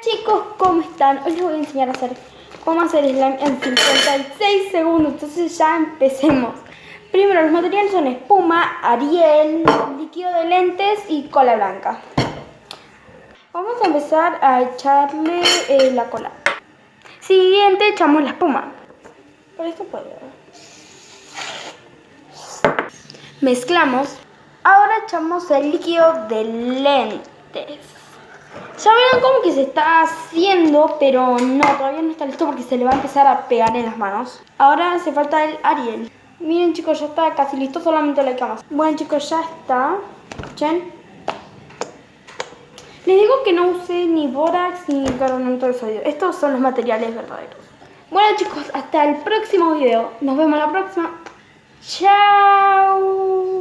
Chicos, ¿cómo están? Hoy les voy a enseñar a hacer cómo hacer slime en 56 segundos. Entonces ya empecemos. Primero, los materiales son espuma, Ariel, líquido de lentes y cola blanca. Vamos a empezar a echarle la cola. Siguiente, echamos la espuma. Por esto puedo. Mezclamos. Ahora echamos el líquido de lentes. Ya verán cómo que se está haciendo, pero no, todavía no está listo porque se le va a empezar a pegar en las manos. Ahora hace falta el Ariel. Miren chicos, ya está casi listo, solamente le queda más. Bueno chicos, ya está. Escuchen. Les digo que no use ni bórax ni carbonato de sodio. Estos son los materiales verdaderos. Bueno chicos, hasta el próximo video. Nos vemos la próxima. Chao.